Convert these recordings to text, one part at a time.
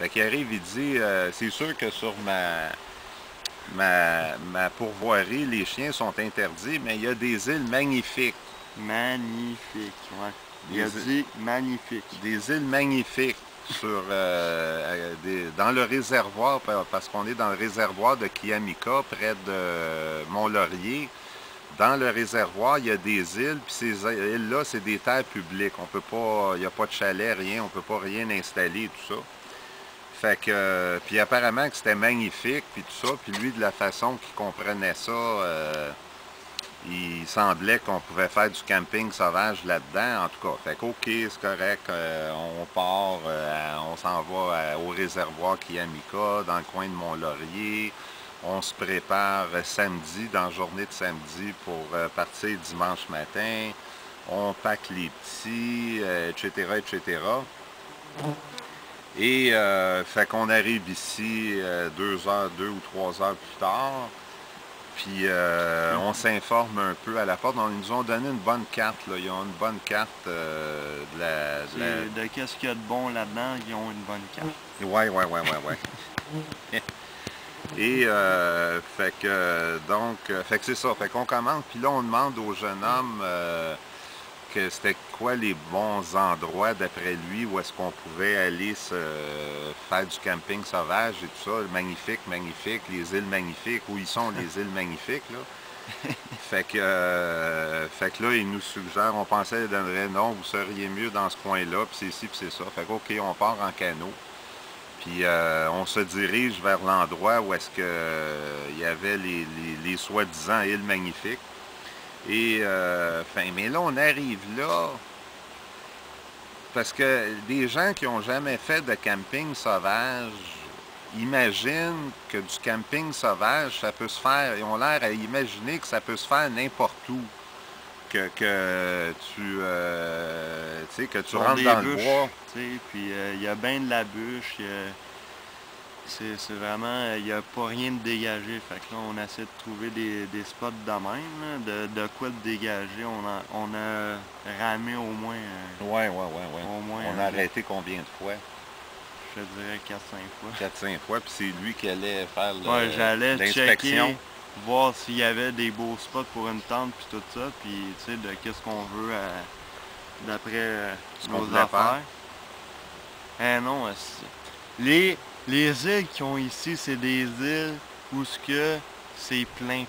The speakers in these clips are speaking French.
Fait qu'il arrive, il dit, c'est sûr que sur ma pourvoirie, les chiens sont interdits, mais il y a des îles magnifiques. Magnifique, ouais. Il a Des, dit magnifique. des îles magnifiques dans le réservoir, parce qu'on est dans le réservoir de Kiamika, près de Mont-Laurier. Dans le réservoir, il y a des îles, puis ces îles-là, c'est des terres publiques. On peut pas, il n'y a pas de chalet, rien, on peut pas rien installer, tout ça. Fait que, puis apparemment que c'était magnifique, puis tout ça, puis lui, de la façon qu'il comprenait ça, il semblait qu'on pouvait faire du camping sauvage là-dedans, en tout cas. Fait que, OK, c'est correct, on part, on s'en va au réservoir Kiamika, dans le coin de Mont-Laurier. On se prépare samedi, dans la journée de samedi, pour partir dimanche matin. On pack les petits, etc., etc. Et fait qu'on arrive ici 2 ou 3 heures plus tard. Puis on s'informe un peu à la porte. Ils nous ont donné une bonne carte. Là. Ils ont une bonne carte de qu'est-ce qu'il y a de bon là-dedans, ils ont une bonne carte. Ouais. Et fait que donc, fait que c'est ça. Fait qu'on commence. Puis là, on demande au jeune homme que c'était quoi les bons endroits d'après lui où est-ce qu'on pouvait aller se faire du camping sauvage et tout ça. Magnifique, magnifique, les îles magnifiques, où ils sont les îles magnifiques, là. Fait que là, il nous suggère, on pensait, il donnerait non, vous seriez mieux dans ce coin-là, puis c'est ici, puis c'est ça. Fait que OK, on part en canot. Puis on se dirige vers l'endroit où est-ce que il y avait les soi-disant îles magnifiques. Et mais là, on arrive là, parce que des gens qui n'ont jamais fait de camping sauvage imaginent que du camping sauvage, ça peut se faire, ils ont l'air à imaginer que ça peut se faire n'importe où. Que tu sais, que tu rentres dans le bois. Puis il y a bien de la bûche, c'est vraiment, il n'y a pas rien de dégagé. Fait que là, on essaie de trouver des spots de même, là, de quoi de dégager. On a ramé au moins. Ouais. Au moins, on a arrêté combien de fois? Je te dirais 4-5 fois. 4-5 fois, puis c'est lui qui allait faire j'allais l'inspection. Checker, voir s'il y avait des beaux spots pour une tente, puis tout ça, puis tu sais, de qu'est-ce qu'on veut d'après nos affaires. Non, les îles qu'ils ont ici, c'est des îles où c'est plein.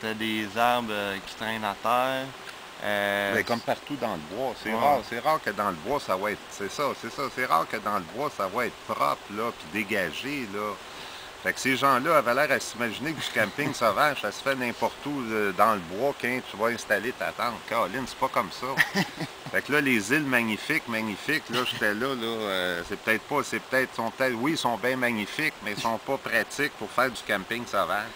T'as des arbres qui traînent à terre. Mais comme partout dans le bois, c'est rare que dans le bois ça va être, c'est rare que dans le bois ça va être propre là, puis dégagé là. Fait que ces gens-là avaient l'air à s'imaginer que du camping sauvage, ça se fait n'importe où dans le bois quand tu vas installer ta tente. Caroline, c'est pas comme ça. Fait que là, les îles magnifiques, là, j'étais là, oui, ils sont bien magnifiques, mais ils sont pas pratiques pour faire du camping sauvage.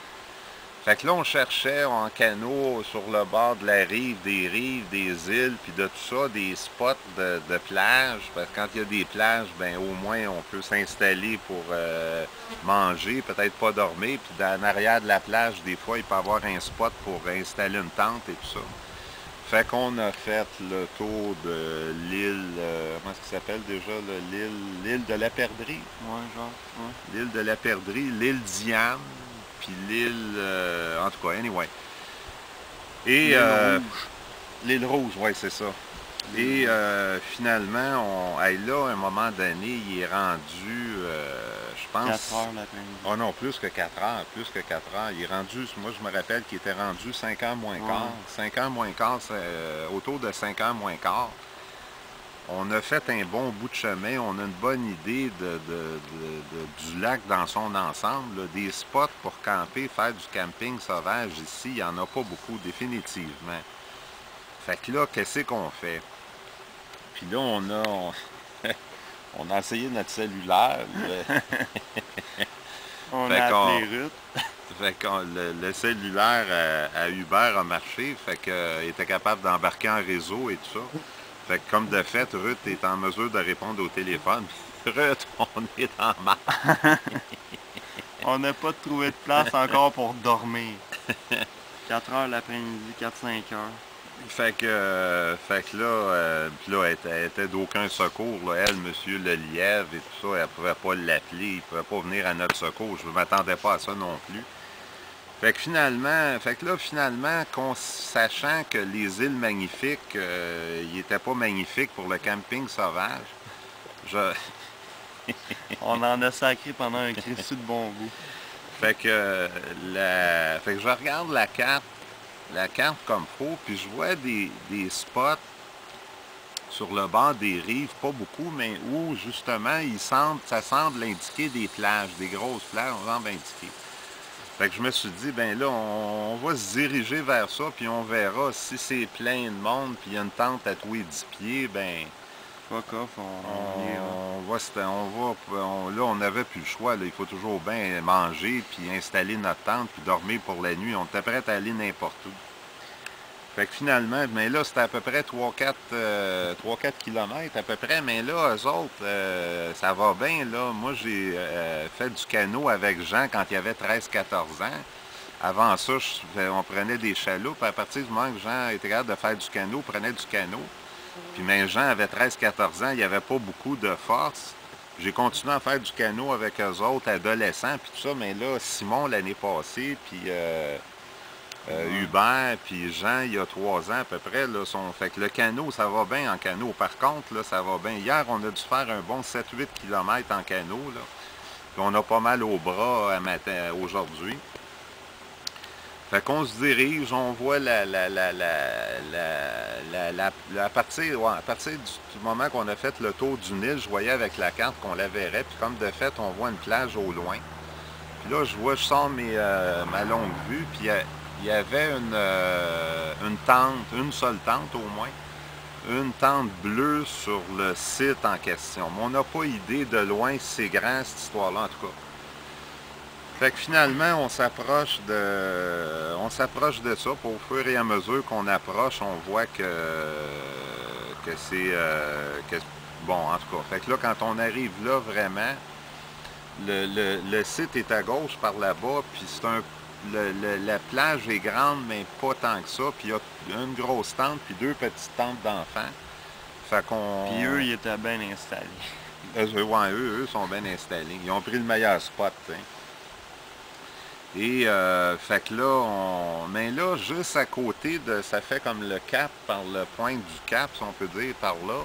Fait que là, on cherchait en canot sur le bord de la rive, des îles, puis de tout ça, des spots de plage. Parce que quand il y a des plages, ben au moins on peut s'installer pour manger, peut-être pas dormir. Puis en arrière de la plage, des fois, il peut y avoir un spot pour installer une tente et tout ça. Fait qu'on a fait le tour de l'île, comment est-ce qu'il s'appelle déjà, l'île de la Perdrix? Ouais, genre, ouais. L'île de la Perdrix, l'île Diane, puis l'île, en tout cas, anyway. Et l'île Rouge, ouais, c'est ça. Et finalement, là, à un moment donné, il est rendu, je pense... 4 heures l'après-midi. Oh non, plus que 4 heures. Il est rendu, moi je me rappelle qu'il était rendu 5 heures moins quart. 5 heures moins quart, c'est autour de 5 heures moins quart. On a fait un bon bout de chemin, on a une bonne idée du lac dans son ensemble. Là. Des spots pour camper, faire du camping sauvage ici, il n'y en a pas beaucoup, définitivement. Fait que là, qu'est-ce qu'on fait? Puis là, on a essayé notre cellulaire. On a appelé Ruth. Fait que le cellulaire à Uber a marché, fait qu'il était capable d'embarquer en réseau et tout ça. Fait que comme de fait, Ruth est en mesure de répondre au téléphone. Ruth, on est en marche. On n'a pas trouvé de place encore pour dormir. 4 heures l'après-midi, 4-5 heures. Fait que là, puis là, elle était d'aucun secours, là. Elle, monsieur le lièvre et tout ça, elle pouvait pas l'appeler, il pouvait pas venir à notre secours. Je ne m'attendais pas à ça non plus. Fait que là, finalement, sachant que les îles Magnifiques, ils n'étaient pas magnifiques pour le camping sauvage, je... On en a sacré pendant un Christy de bon goût. Fait que je regarde la carte comme faut, puis je vois des spots sur le bord des rives, pas beaucoup, mais où justement ça semble indiquer des plages, des grosses plages, on semble indiquer. Fait que je me suis dit, ben là, on va se diriger vers ça, puis on verra si c'est plein de monde, puis il y a une tente à tous les 10 pieds, ben... Fuck off, là, on n'avait plus le choix, là. Il faut toujours bien manger, puis installer notre tente, puis dormir pour la nuit. On était prêt à aller n'importe où. Fait que finalement, mais là, c'était à peu près 3-4 kilomètres à peu près, mais là, eux autres, ça va bien, là. Moi, j'ai fait du canot avec Jean quand il avait 13-14 ans. Avant ça, on prenait des chaloupes. À partir du moment que Jean était capable de faire du canot, prenait du canot. Puis même Jean avait 13-14 ans, il n'y avait pas beaucoup de force. J'ai continué à faire du canot avec eux autres, adolescents, puis tout ça, mais là, Simon l'année passée, puis... Hubert, puis Jean, il y a 3 ans à peu près, là, fait que le canot, ça va bien en canot. Par contre, là, ça va bien. Hier, on a dû faire un bon 7-8 km en canot, là. Puis on a pas mal au bras aujourd'hui. Fait qu'on se dirige, on voit à partir du moment qu'on a fait le tour du Nil, je voyais avec la carte qu'on la verrait, puis comme de fait, on voit une plage au loin. Puis là, je sors ma longue vue, puis il y avait une tente, une seule tente au moins, une tente bleue sur le site en question. Mais on n'a pas idée de loin si c'est grand, cette histoire-là, en tout cas. Fait que finalement, on s'approche de ça. Puis au fur et à mesure qu'on approche, on voit que c'est... bon, en tout cas. Fait que là, quand on arrive là, vraiment, le site est à gauche par là-bas, puis c'est la plage est grande, mais pas tant que ça. Puis il y a une grosse tente, puis 2 petites tentes d'enfants. Fait qu'on... Puis eux, ils étaient bien installés. Eux sont bien installés. Ils ont pris le meilleur spot, t'sais. Et fait que là, mais là, juste à côté ça fait comme le cap, par le point du cap, si on peut dire, par là.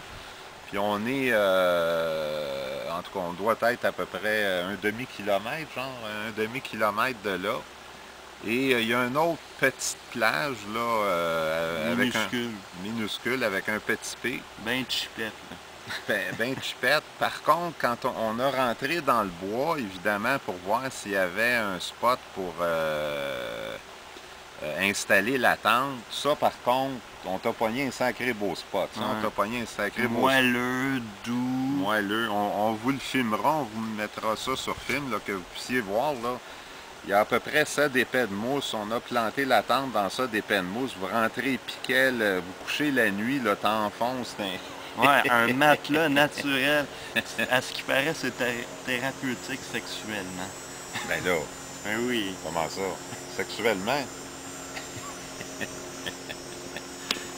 Puis on est, en tout cas, on doit être à peu près un demi-kilomètre, genre, un demi-kilomètre de là. Et il y a une autre petite plage, là, minuscule, avec un petit P. Ben chipette, là. Ben chipette. Par contre, quand on a rentré dans le bois, évidemment, pour voir s'il y avait un spot pour installer la tente, ça, par contre, on t'a pogné un sacré beau spot. Ça, on t'a pogné un sacré beau spot. Moelleux, doux. Moelleux. On vous le filmera, on vous mettra ça sur film, là, que vous puissiez voir, là. Il y a à peu près ça d'épais de mousse. On a planté la tente dans ça d'épais de mousse. Vous rentrez piquet, vous couchez la nuit, là, t'enfonces. Ouais, un matelas naturel. À ce qui paraît, c'est thérapeutique sexuellement. Ben là. Ben oui. Comment ça? Sexuellement?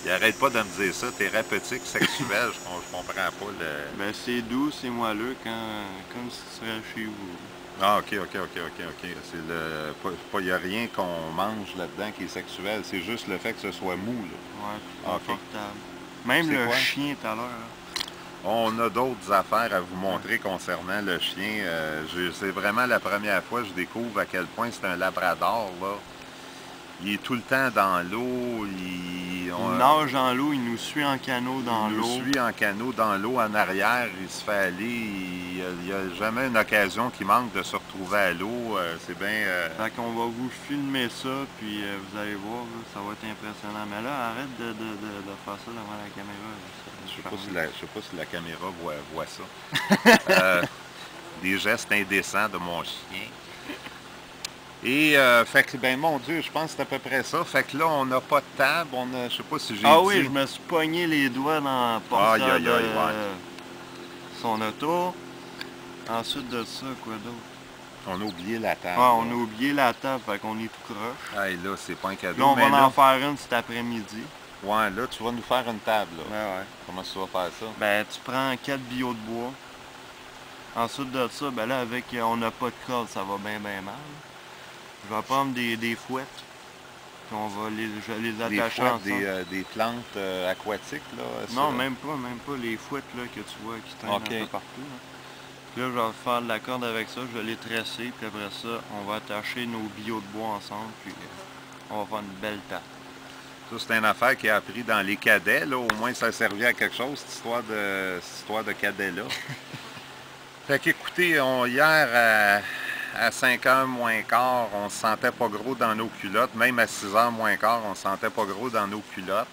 Il arrête pas de me dire ça, thérapeutique sexuel, je comprends pas le... Ben c'est doux, c'est moelleux, comme si tu serais chez vous. Ah, ok. Il n'y a rien qu'on mange là-dedans qui est sexuel, c'est juste le fait que ce soit mou, là. Ouais, confortable. Même le chien tout à l'heure. On a d'autres affaires à vous montrer concernant le chien. C'est vraiment la première fois que je découvre à quel point c'est un labrador, là. Il est tout le temps dans l'eau. Il nage dans l'eau, il nous suit en canot dans l'eau. Il nous suit en canot dans l'eau en arrière, il se fait aller. Il n'y a jamais une occasion qui manque de se retrouver à l'eau. C'est bien... Fait qu'on va vous filmer ça, puis vous allez voir, là, ça va être impressionnant. Mais là, arrête de faire ça devant la caméra. Je sais pas si la caméra voit ça. Des gestes indécents de mon chien. Et, fait que, ben, mon Dieu, je pense que c'est à peu près ça. Fait que là, on n'a pas de table, je sais pas si j'ai dit... Ah oui, je me suis pogné les doigts dans la porte de son auto. Ensuite de ça, quoi d'autre? On a oublié la table. Ah, on a oublié la table, fait qu'on est tout croche. Ah, là, c'est pas un cadeau. Là, on va en faire une cet après-midi. Ouais, là, tu vas nous faire une table, là. Ben ouais. Comment tu vas faire ça? Ben, tu prends 4 billots de bois. Ensuite de ça, ben là, avec, on n'a pas de corde, ça va bien mal. Je vais prendre des fouettes. Puis je vais les attacher ensemble. Des plantes aquatiques, là? Non, même pas. Les fouettes, là, que tu vois qui traînent un peu partout, là. Puis là, je vais faire de la corde avec ça, je vais les tresser, puis après ça, on va attacher nos billots de bois ensemble, puis on va faire une belle tarte. Ça, c'est une affaire qui a appris dans les cadets, là. Au moins, ça servait à quelque chose, cette histoire de cadet-là. Fait qu'écoutez, hier, à 5h moins quart, on se sentait pas gros dans nos culottes. Même à 6h moins quart, on se sentait pas gros dans nos culottes.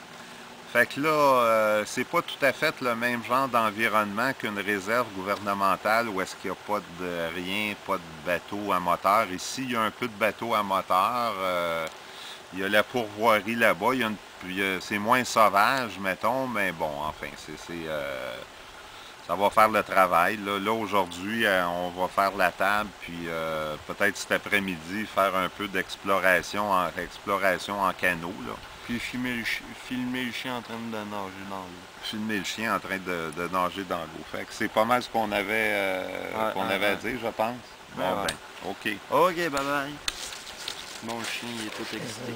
Fait que là, c'est pas tout à fait le même genre d'environnement qu'une réserve gouvernementale où est-ce qu'il n'y a pas de rien, pas de bateau à moteur. Ici, il y a un peu de bateau à moteur. Il y a la pourvoirie là-bas. C'est moins sauvage, mettons, mais bon, enfin, ça va faire le travail. Là aujourd'hui, on va faire la table, puis peut-être cet après-midi, faire un peu d'exploration en canot, là. Puis filmer le chien en train de nager dans l'eau. Filmer le chien en train de nager dans l'eau. Fait que c'est pas mal ce qu'on avait, à dire, je pense. Bon, OK. OK, bye-bye. Mon chien, il est tout excité.